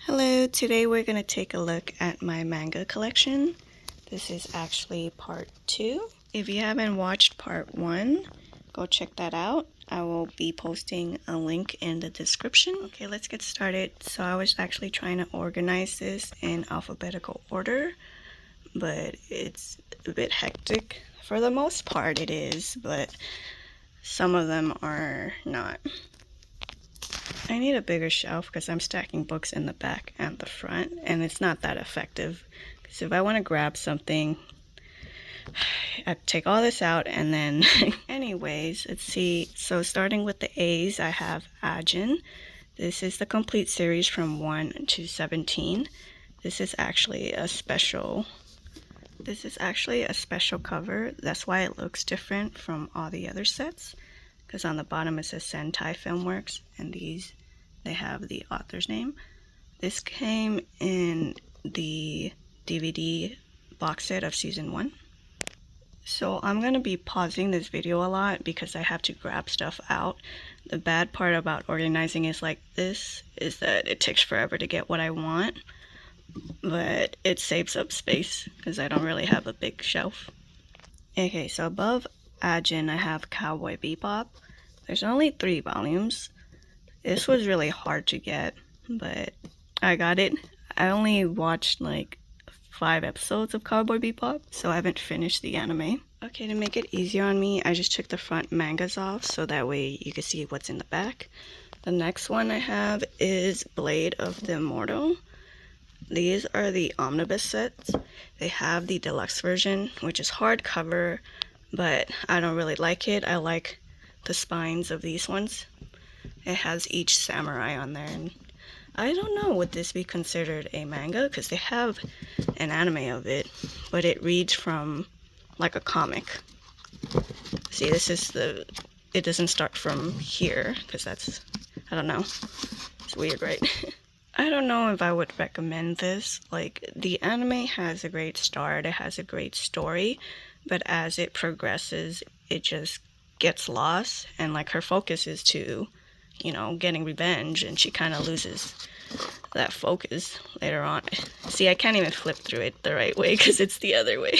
Hello, today we're going to take a look at my manga collection. This is actually part 2. If you haven't watched part 1, go check that out. I will be posting a link in the description. Okay, let's get started. So I was actually trying to organize this in alphabetical order, but it's a bit hectic. For the most part it is, but some of them are not. I need a bigger shelf because I'm stacking books in the back and the front, and it's not that effective. Because if I want to grab something, I take all this out and then... Anyways, let's see. So starting with the A's, I have Ajin. This is the complete series from 1 to 17. This is actually a special cover. That's why it looks different from all the other sets. Because on the bottom it says Sentai Filmworks, and these, they have the author's name. This came in the DVD box set of season 1. So I'm going to be pausing this video a lot because I have to grab stuff out. The bad part about organizing is like this is that it takes forever to get what I want, but it saves up space because I don't really have a big shelf. Okay, so above Ajin I have Cowboy Bebop. There's only 3 volumes. This was really hard to get, but I got it. I only watched like 5 episodes of Cowboy Bebop, so I haven't finished the anime. Okay, to make it easier on me, I just took the front mangas off so that way you can see what's in the back. The next one I have is Blade of the Immortal. These are the Omnibus sets. They have the deluxe version, which is hardcover, but I don't really like it. I like the spines of these ones. It has each samurai on there, and I don't know, would this be considered a manga? Because they have an anime of it, but it reads from like a comic. See, this is the, it doesn't start from here, because that's, I don't know, it's weird, right? I don't know if I would recommend this. Like, the anime has a great start, it has a great story, but as it progresses, it just gets lost, and like her focus is to, you know, getting revenge, and she kind of loses that focus later on. See, I can't even flip through it the right way because it's the other way.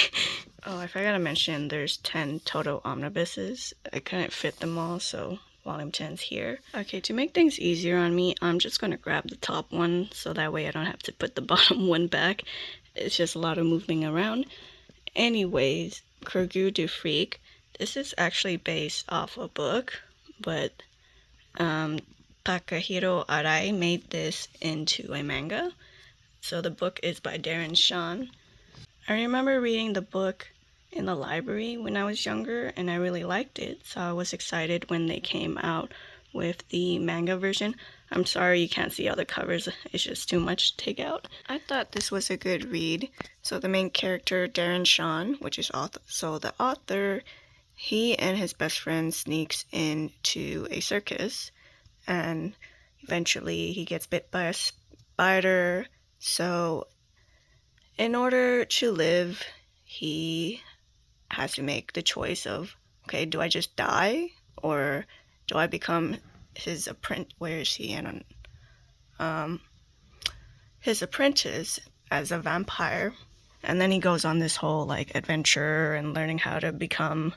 Oh, I forgot to mention there's 10 total omnibuses. I couldn't fit them all, so volume 10's here. Okay, to make things easier on me, I'm just gonna grab the top one so that way I don't have to put the bottom one back. It's just a lot of moving around. Anyways, Cirque du Freak. This is actually based off a book, but Takahiro Arai made this into a manga. So the book is by Darren Shan. I remember reading the book in the library when I was younger, and I really liked it, so I was excited when they came out with the manga version. I'm sorry you can't see all the covers, it's just too much to take out. I thought this was a good read. So the main character, Darren Shan, which is author, so the author, he and his best friend sneaks into a circus, and eventually he gets bit by a spider. So in order to live, he has to make the choice of, okay, do I just die, or do I become his apprentice? Where is he? His apprentice as a vampire. And then he goes on this whole like adventure and learning how to become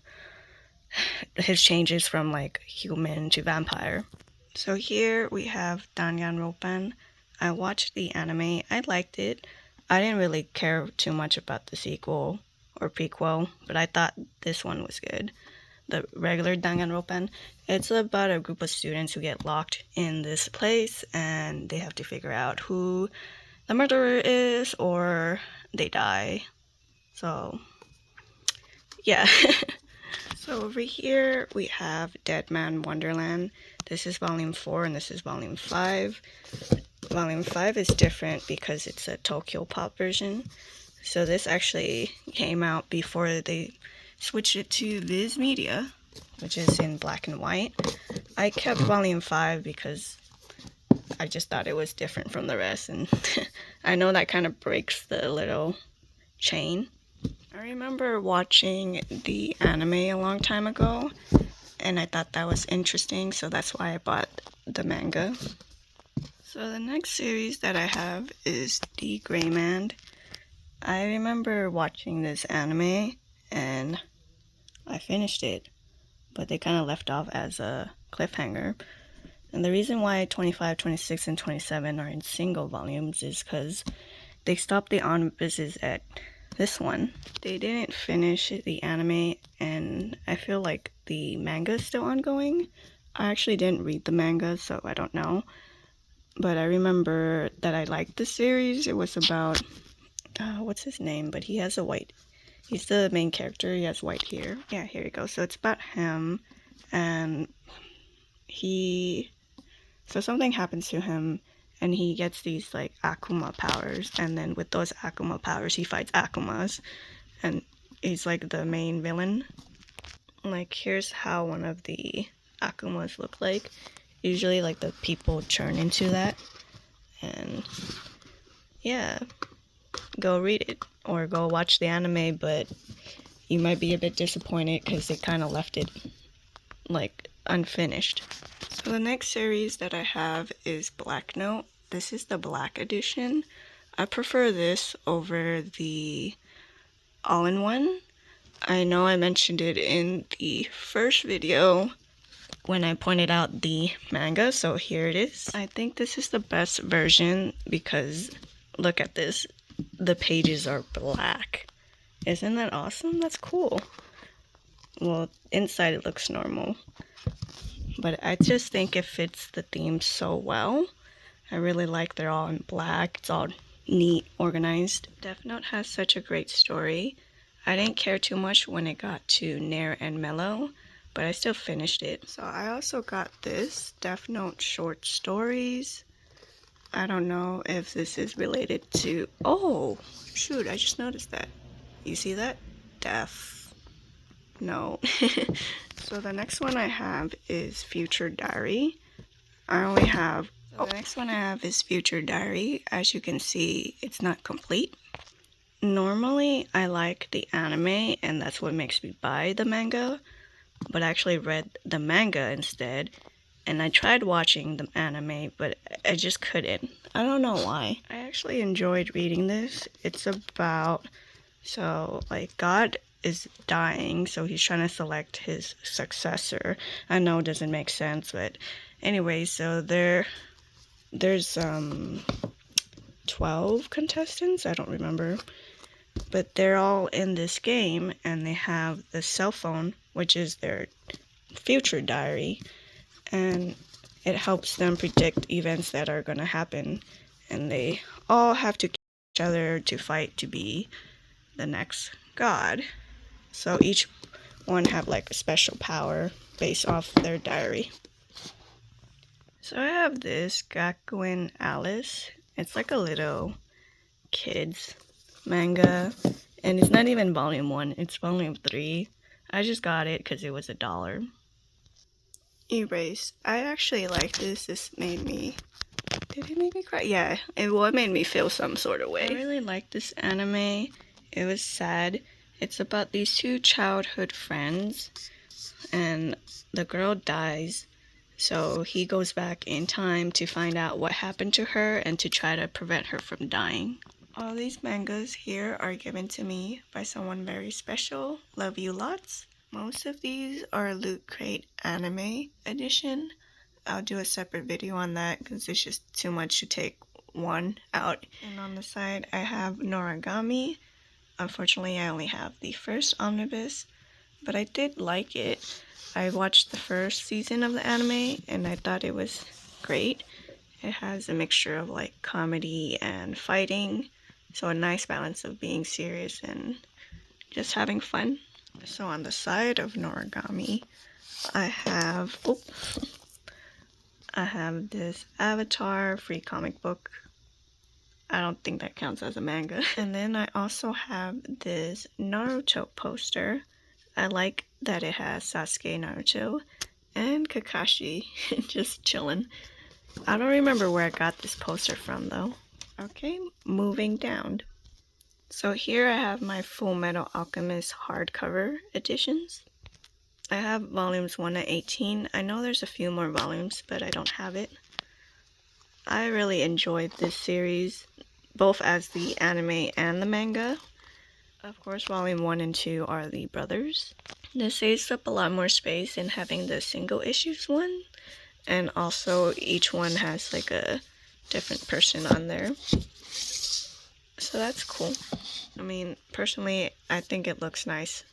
his changes from like human to vampire. So here we have Danganronpa. I watched the anime. I liked it. I didn't really care too much about the sequel or prequel, but I thought this one was good. The regular Danganronpa. It's about a group of students who get locked in this place and they have to figure out who the murderer is or they die. So yeah. So over here we have Deadman Wonderland. This is volume 4 and this is volume 5. Volume 5 is different because it's a Tokyo Pop version. So this actually came out before they switched it to Viz Media, which is in black and white. I kept volume 5 because I just thought it was different from the rest, and I know that kind of breaks the little chain. I remember watching the anime a long time ago, and I thought that was interesting, so that's why I bought the manga. So So the next series that I have is The Gray Man. I remember watching this anime and I finished it, but they kind of left off as a cliffhanger. And the reason why 25, 26, and 27 are in single volumes is because they stopped the omnibuses at this one. They didn't finish the anime, and I feel like the manga is still ongoing. I actually didn't read the manga, so I don't know. But I remember that I liked the series. It was about, what's his name? But he has he's the main character. He has white hair. Yeah, here you go. So it's about him, and so something happens to him, and he gets these like Akuma powers, and then with those Akuma powers, he fights Akumas, and he's like the main villain. Like, here's how one of the Akumas look like. Usually, like, the people turn into that, and yeah, go read it, or go watch the anime, but you might be a bit disappointed because they kind of left it, like, unfinished. So the next series that I have is Black Note. This is the black edition. I prefer this over the all-in-one. I know I mentioned it in the first video when I pointed out the manga, so here it is. I think this is the best version because look at this. The pages are black. Isn't that awesome? That's cool. Well, inside it looks normal, but I just think it fits the theme so well. I really like they're all in black. It's all neat, organized. Death Note has such a great story. I didn't care too much when it got to Nair and Mellow, but I still finished it. So I also got this Death Note short stories. I don't know if this is related to... Oh, shoot, I just noticed that. You see that? Death Note. So the next one I have is Future Diary. The next one I have is Future Diary. As you can see, it's not complete. Normally, I like the anime, and that's what makes me buy the manga. But I actually read the manga instead, and I tried watching the anime, but I just couldn't. I don't know why. I actually enjoyed reading this. It's about, so like God is dying, so he's trying to select his successor. I know it doesn't make sense, but anyway, so there's 12 contestants, I don't remember, but they're all in this game, and they have the cell phone, which is their future diary, and it helps them predict events that are going to happen, and they all have to kill each other to fight to be the next god. So each one have like a special power based off their diary. So I have this Gakuen Alice. It's like a little kids manga, and it's not even volume 1, it's volume 3. I just got it because it was $1. Erase. I actually like this. This made me... Did it make me cry? Yeah, it made me feel some sort of way. I really like this anime. It was sad. It's about these two childhood friends, and the girl dies. So he goes back in time to find out what happened to her and to try to prevent her from dying. All these mangas here are given to me by someone very special. Love you lots. Most of these are Loot Crate Anime Edition. I'll do a separate video on that because it's just too much to take one out. And on the side I have Noragami. Unfortunately I only have the first omnibus, but I did like it. I watched the first season of the anime and I thought it was great. It has a mixture of like comedy and fighting, so a nice balance of being serious and just having fun. So on the side of Noragami, I have this Avatar free comic book. I don't think that counts as a manga. And then I also have this Naruto poster. I like that it has Sasuke, Naruto, and Kakashi just chilling. I don't remember where I got this poster from though. Okay, moving down. So here I have my Full Metal Alchemist hardcover editions. I have volumes 1 to 18. I know there's a few more volumes, but I don't have it. I really enjoyed this series, both as the anime and the manga. Of course, volume 1 and 2 are the brothers. This saves up a lot more space in having the single issues one, and also each one has like a different person on there. So that's cool. I mean, personally, I think it looks nice.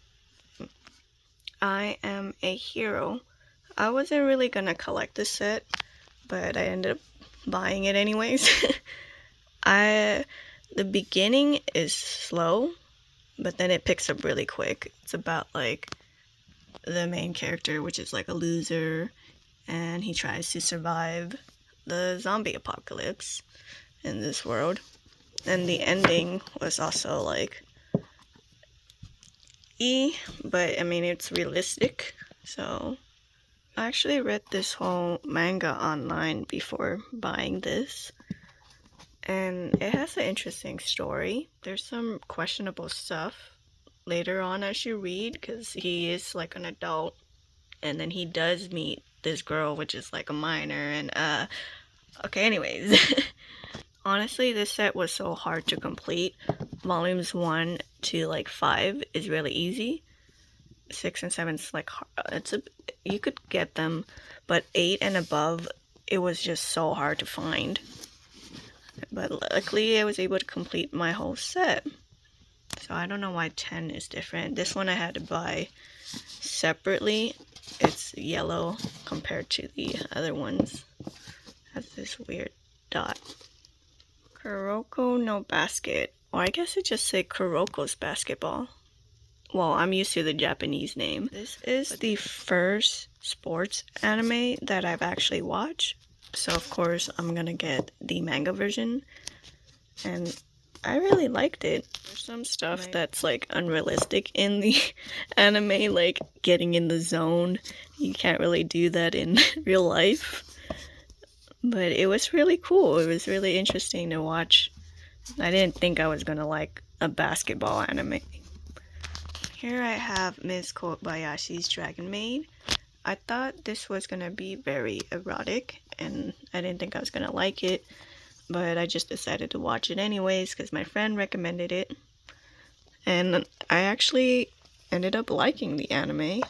I Am a Hero. I wasn't really gonna collect this set, but I ended up buying it anyways. The beginning is slow, but then it picks up really quick. It's about like the main character, which is like a loser, and he tries to survive the zombie apocalypse in this world. And the ending was also like but I mean, it's realistic. So I actually read this whole manga online before buying this, and it has an interesting story. There's some questionable stuff later on as you read, because he is like an adult, and then he does meet this girl, which is like a minor, and okay, anyways. Honestly, this set was so hard to complete. Volumes 1 to like 5 is really easy. 6 and 7 is like you could get them, but 8 and above, it was just so hard to find. But luckily, I was able to complete my whole set. So I don't know why 10 is different. This one I had to buy separately. It's yellow compared to the other ones. It has this weird dot. Kuroko no Basket, or I guess it just said Kuroko's Basketball. Well, I'm used to the Japanese name. This is the first sports anime that I've actually watched, so of course I'm gonna get the manga version, and I really liked it. There's some stuff that's like unrealistic in the anime, like getting in the zone. You can't really do that in real life. But it was really cool. It was really interesting to watch. I didn't think I was gonna like a basketball anime. Here I have Ms. Kobayashi's Dragon Maid. I thought this was gonna be very erotic, and I didn't think I was gonna like it, but I just decided to watch it anyways because my friend recommended it. And I actually ended up liking the anime.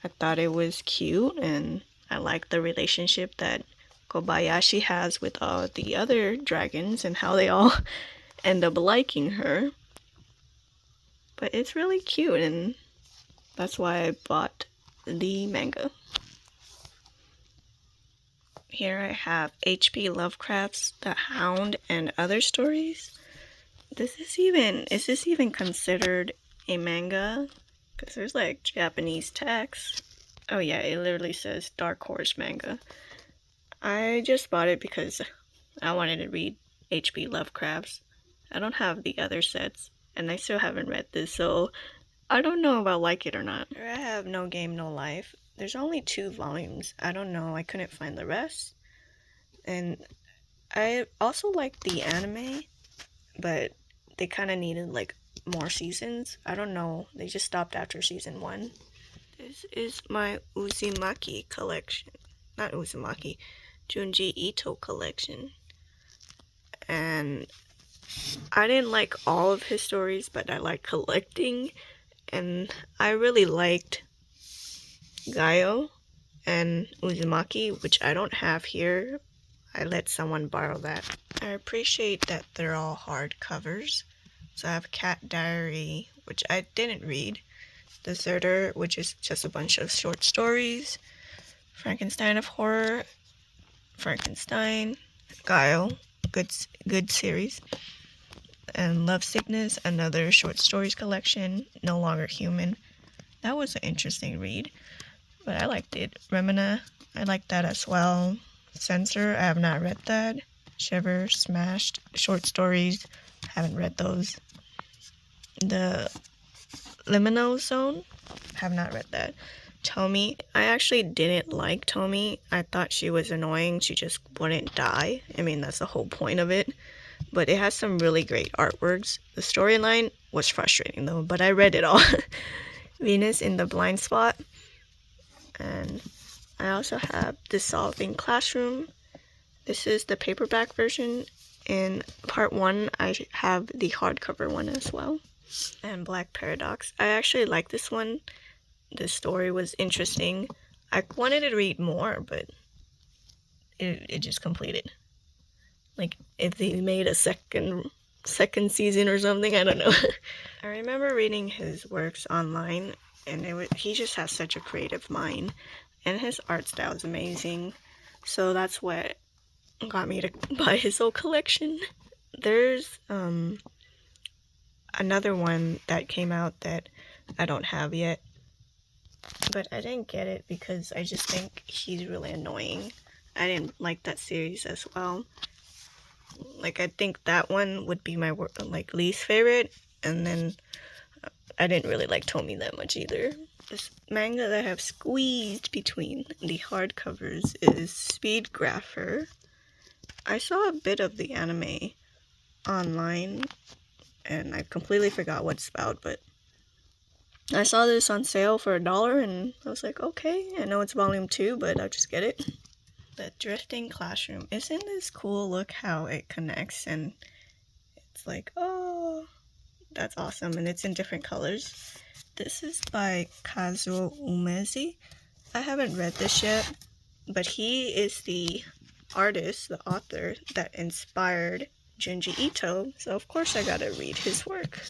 I thought it was cute, and I liked the relationship that Kobayashi has with all the other dragons and how they all end up liking her. But it's really cute, and that's why I bought the manga. Here I have H.P. Lovecraft's The Hound and Other Stories. Is this even considered a manga? Because there's like Japanese text. Oh yeah, it literally says Dark Horse Manga. I just bought it because I wanted to read H.P. Lovecraft's. I don't have the other sets, and I still haven't read this, so I don't know if I'll like it or not. Here I have No Game, No Life. There's only 2 volumes. I don't know, I couldn't find the rest. And I also liked the anime, but they kind of needed like more seasons. I don't know, they just stopped after season 1. This is my Uzumaki collection. Not Uzumaki. Junji Ito Collection. And I didn't like all of his stories, but I like collecting, and I really liked Gaio and Uzumaki, which I don't have here. I let someone borrow that. I appreciate that they're all hardcovers. So I have Cat Diary, which I didn't read, Deserter, which is just a bunch of short stories, Frankenstein of Horror, Frankenstein, Guile, good series, and Love Sickness, another short stories collection, No Longer Human. That was an interesting read, but I liked it. Remina, I liked that as well. Censor, I have not read that. Shiver, Smashed, short stories, haven't read those. The Liminal Zone, have not read that. Tomi, I actually didn't like Tomi. I thought she was annoying. She just wouldn't die. I mean, that's the whole point of it. But it has some really great artworks. The storyline was frustrating though, but I read it all. Venus in the Blind Spot. And I also have Dissolving Classroom. This is the paperback version. In part 1, I have the hardcover one as well. And Black Paradox. I actually like this one. The story was interesting. I wanted to read more, but it just completed. Like, if they made a second season or something, I don't know. I remember reading his works online, and he just has such a creative mind, and his art style is amazing. So that's what got me to buy his whole collection. There's another one that came out that I don't have yet, but I didn't get it because I just think he's really annoying. I didn't like that series as well. Like, I think that one would be my least favorite, and then I didn't really like Tomy that much either. This manga that I have squeezed between the hardcovers is Speed Grapher. I saw a bit of the anime online, and I completely forgot what it's about, but I saw this on sale for $1, and I was like, okay, I know it's volume 2, but I'll just get it. The Drifting Classroom. Isn't this cool? Look how it connects, and it's like, oh, that's awesome, and it's in different colors. This is by Kazuo Umezi. I haven't read this yet, but he is the artist, the author, that inspired Junji Ito, so of course I gotta read his work.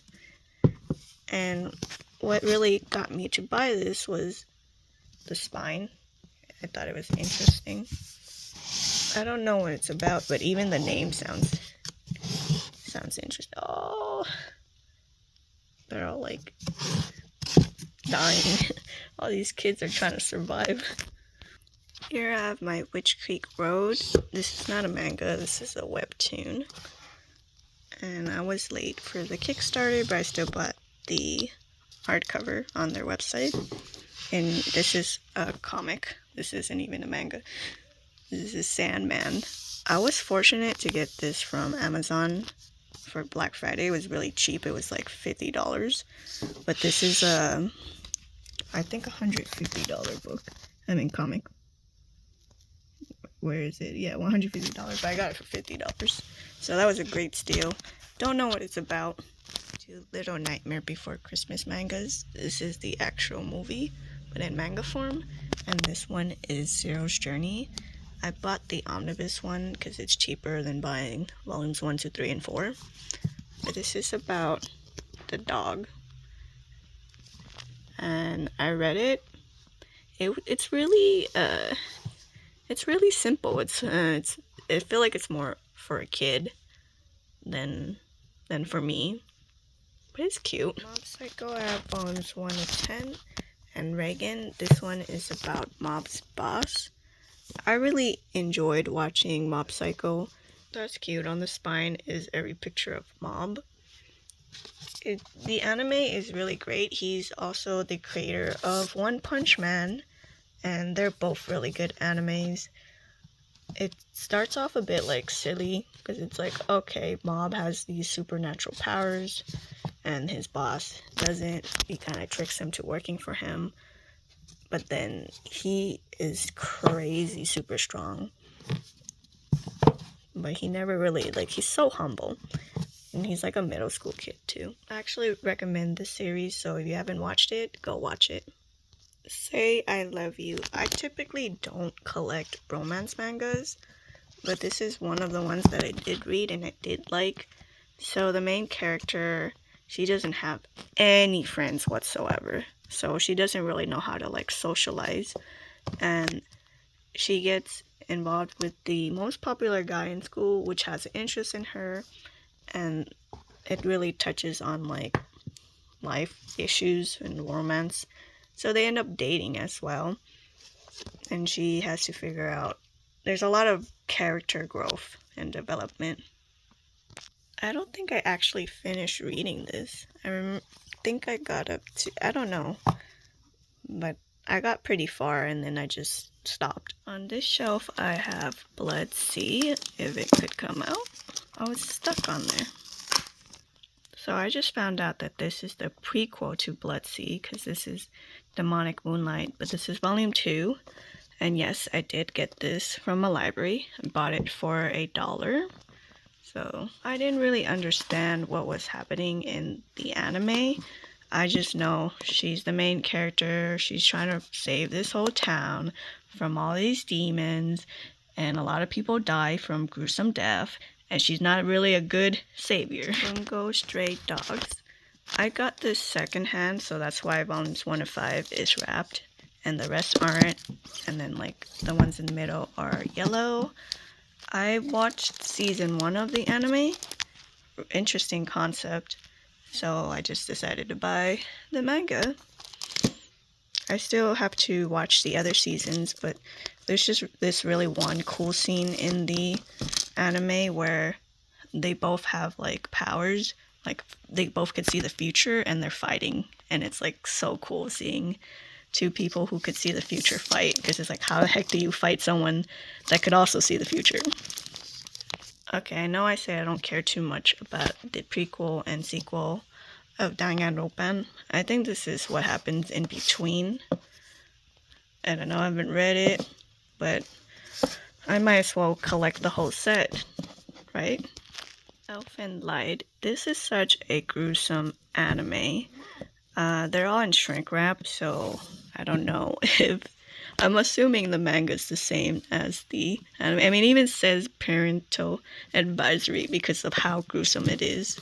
And what really got me to buy this was the spine. I thought it was interesting. I don't know what it's about, but even the name sounds interesting. Oh, they're all like dying. All these kids are trying to survive. Here I have my Witch Creek Road. This is not a manga, this is a webtoon. And I was late for the Kickstarter, but I still bought the hardcover on their website. And this is a comic. This isn't even a manga. This is Sandman. I was fortunate to get this from Amazon for Black Friday. It was really cheap. It was like $50. But this is I think $150 book. I mean comic. Where is it? Yeah, $150. But I got it for $50. So that was a great steal. Don't know what it's about. Two Little Nightmare Before Christmas mangas. This is the actual movie, but in manga form. And this one is Zero's Journey. I bought the omnibus one because it's cheaper than buying volumes 1, 2, 3, and 4. But this is about the dog. And I read it. It's really simple. I feel like it's more for a kid than for me. But it's cute. Mob Psycho, I have volumes 1 to 10. And Reagan, this one is about Mob's boss. I really enjoyed watching Mob Psycho. That's cute. On the spine is every picture of Mob. The anime is really great. He's also the creator of One Punch Man, and they're both really good animes. It starts off a bit like silly, because it's like, okay, Mob has these supernatural powers, and his boss doesn't. He kind of tricks him to working for him. But then he is crazy super strong. But he never really, he's so humble. And he's like a middle school kid too. I actually recommend this series, so if you haven't watched it, go watch it. Say I Love You. I typically don't collect romance mangas, but this is one of the ones that I did read and I did like. So the main character, she doesn't have any friends whatsoever. So she doesn't really know how to socialize, and she gets involved with the most popular guy in school, which has an interest in her, and it really touches on life issues and romance. So they end up dating as well, and she has to figure out, there's a lot of character growth and development. I don't think I actually finished reading this. I think I got up to, I don't know, but I got pretty far and then I just stopped. On this shelf I have Blood Sea, if it could come out. Oh, it's stuck on there. So I just found out that this is the prequel to Blood Sea, because this is Demonic Moonlight, but this is volume 2, And yes, I did get this from a library. I bought it for $1. So I didn't really understand what was happening in the anime. I just know she's the main character. She's trying to save this whole town from all these demons, and a lot of people die from gruesome death, and she's not really a good savior. Bungo Stray Dogs. I got this secondhand, so that's why volumes 1 to 5 is wrapped, and the rest aren't. And then like the ones in the middle are yellow. I watched season 1 of the anime. Interesting concept. So I just decided to buy the manga. I still have to watch the other seasons, but there's just this really one cool scene in the anime where they both have like powers. Like they both could see the future and they're fighting. And it's like so cool seeing two people who could see the future fight, because it's like, how the heck do you fight someone that could also see the future? Okay, I know I say I don't care too much about the prequel and sequel of Danganronpa. I think this is what happens in between. I don't know, I haven't read it, but I might as well collect the whole set, right? Elfen Lied. This is such a gruesome anime. They're all in shrink wrap, so I don't know if... I'm assuming the manga is the same as the anime. I mean, it even says parental advisory because of how gruesome it is.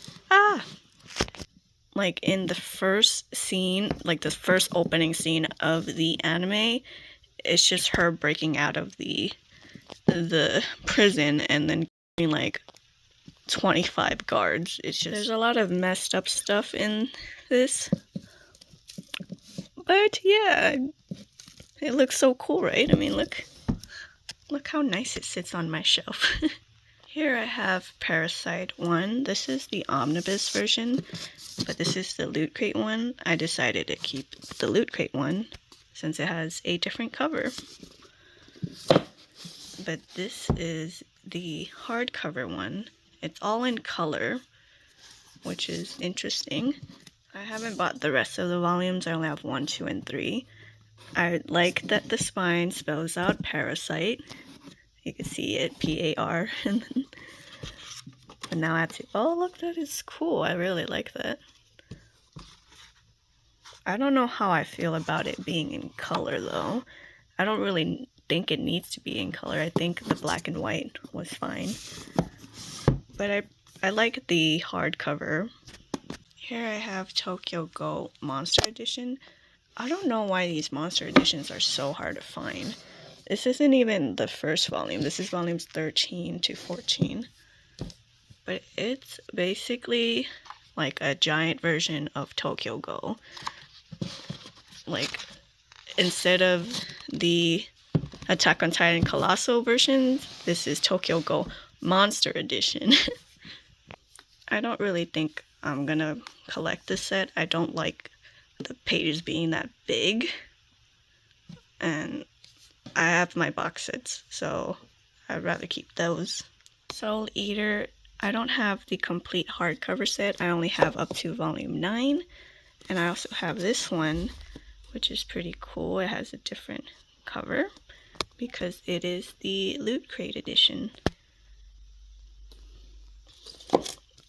Like in the first scene, like the first opening scene of the anime, it's just her breaking out of the prison and then like 25 guards. It's just, there's a lot of messed up stuff in this. But yeah, it looks so cool, right? I mean, look how nice it sits on my shelf. Here I have Parasyte 1. This is the Omnibus version, but this is the Loot Crate one. I decided to keep the Loot Crate one since it has a different cover. But this is the hardcover one. It's all in color, which is interesting. I haven't bought the rest of the volumes. I only have 1, 2, and 3. I like that the spine spells out Parasyte. You can see it, P-A-R. But now I have to... Oh, look, that is cool. I really like that. I don't know how I feel about it being in color, though. I don't really think it needs to be in color. I think the black and white was fine. But I like the hardcover. Here I have Tokyo Ghoul Monster Edition. I don't know why these Monster Editions are so hard to find. This isn't even the first volume. This is volumes 13 to 14. But it's basically like a giant version of Tokyo Ghoul. Like, instead of the Attack on Titan Colossal versions, this is Tokyo Ghoul Monster Edition. I don't really think I'm gonna collect this set. I don't like the pages being that big. And I have my box sets, so I'd rather keep those. Soul Eater, I don't have the complete hardcover set. I only have up to volume 9. And I also have this one, which is pretty cool. It has a different cover because it is the Loot Crate edition.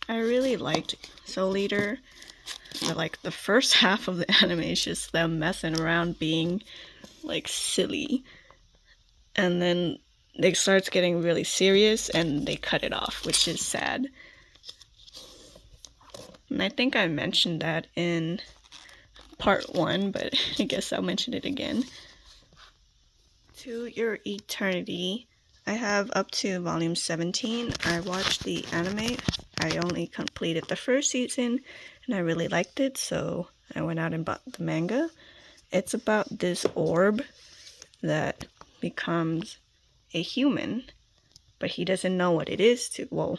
I really liked Soul Eater. But like the first half of the anime is just them messing around being like silly. And then it starts getting really serious and they cut it off, which is sad. And I think I mentioned that in part 1, but I guess I'll mention it again. To Your Eternity, I have up to volume 17. I watched the anime. I only completed the first season and I really liked it, so I went out and bought the manga. It's about this orb that becomes a human, but he doesn't know what it is to, well,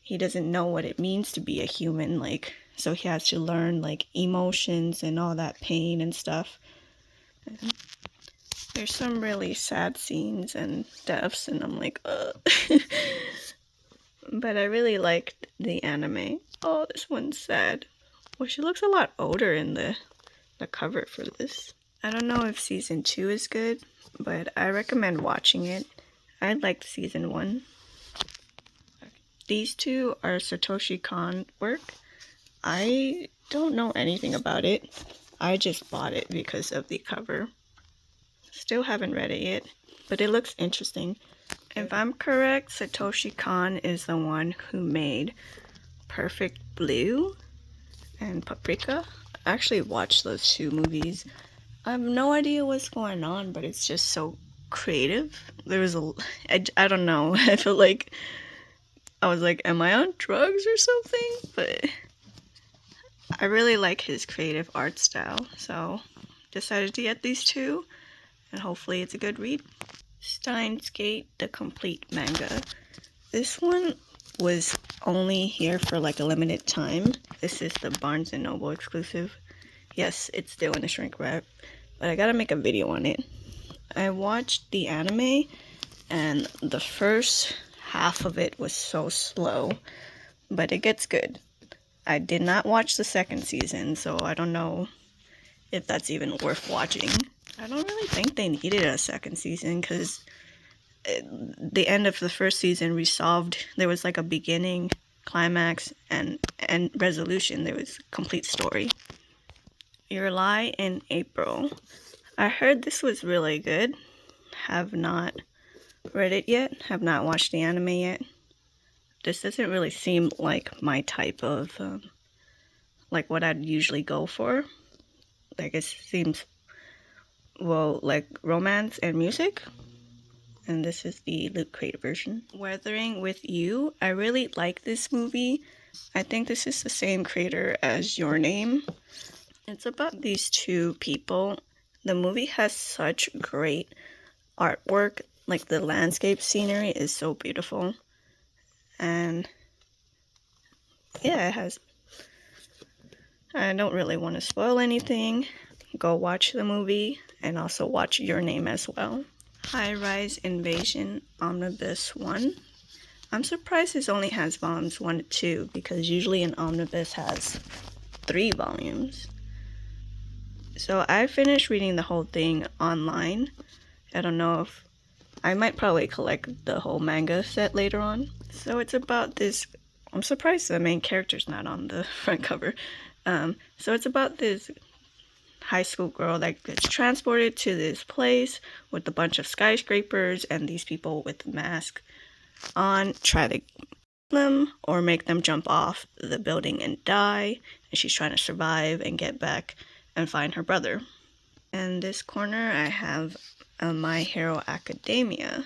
he doesn't know what it means to be a human, like, so he has to learn, like, emotions and all that pain and stuff. And there's some really sad scenes and deaths, and I'm like, ugh. But I really liked the anime. Oh, this one's sad. Well, she looks a lot older in the cover for this. I don't know if season 2 is good, but I recommend watching it. I liked season 1. These two are Satoshi Kon work. I don't know anything about it. I just bought it because of the cover. Still haven't read it yet, but it looks interesting. If I'm correct, Satoshi Kon is the one who made Perfect Blue and Paprika. I actually watched those 2 movies. I have no idea what's going on, but it's just so creative. There was I don't know. I feel like I was like, am I on drugs or something? But I really like his creative art style, so decided to get these 2, and hopefully it's a good read. Steins Gate, the complete manga. This one was only here for like a limited time. This is the Barnes & Noble exclusive. Yes, it's still in the shrink wrap, but I gotta make a video on it. I watched the anime, and the first half of it was so slow, but it gets good. I did not watch the second season, so I don't know if that's even worth watching. I don't really think they needed a second season, because the end of the first season resolved. There was like a beginning, climax, and resolution. There was a complete story. Your Lie in April. I heard this was really good. Have not read it yet. Have not watched the anime yet. This doesn't really seem like my type of, like what I'd usually go for. Like it seems, well, like romance and music. And this is the Loot Crate version. Weathering with You. I really like this movie. I think this is the same creator as Your Name. It's about these 2 people. The movie has such great artwork. Like the landscape scenery is so beautiful. And yeah, it has. I don't really want to spoil anything. Go watch the movie and also watch Your Name as well. High Rise Invasion Omnibus 1. I'm surprised this only has volumes 1 to 2, because usually an omnibus has 3 volumes. So I finished reading the whole thing online. I don't know if I might probably collect the whole manga set later on. So it's about this. I'm surprised the main character's not on the front cover. So it's about this high school girl that gets transported to this place with a bunch of skyscrapers, and these people with masks on try to kill them or make them jump off the building and die, and she's trying to survive and get back and find her brother. In this corner I have My Hero Academia.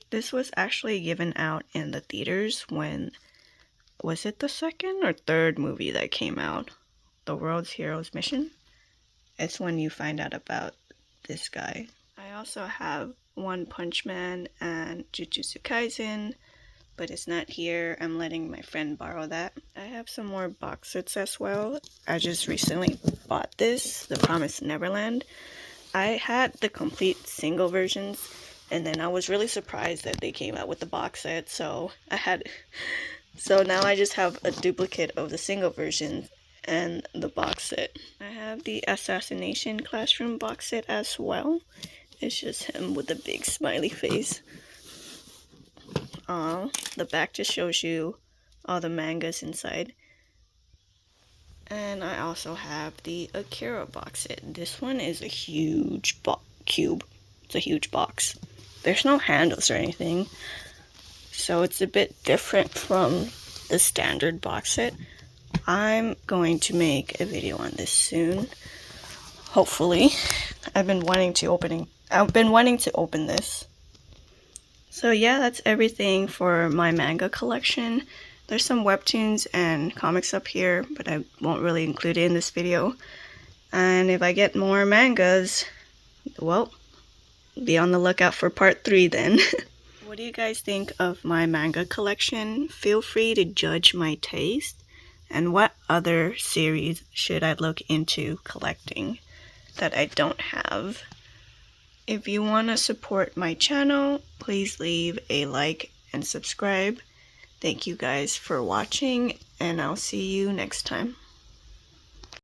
This was actually given out in the theaters when, was it the second or third movie that came out? The World's Heroes Mission. It's when you find out about this guy. I also have One Punch Man and Jujutsu Kaisen, but it's not here. I'm letting my friend borrow that. I have some more box sets as well. I just recently bought this, the Promised Neverland. I had the complete single versions, and then I was really surprised that they came out with the box set, so now I just have a duplicate of the single version and the box set. I have the Assassination Classroom Box Set as well. It's just him with a big smiley face. The back just shows you all the mangas inside. And I also have the Akira Box Set. This one is a huge cube. It's a huge box. There's no handles or anything, so it's a bit different from the standard box set. I'm going to make a video on this soon, hopefully. I've been wanting to open this. So yeah, that's everything for my manga collection. There's some webtoons and comics up here, but I won't really include it in this video. And if I get more mangas, well, be on the lookout for part 3 then. What do you guys think of my manga collection? Feel free to judge my taste. And what other series should I look into collecting that I don't have? If you want to support my channel, please leave a like and subscribe. Thank you guys for watching, and I'll see you next time.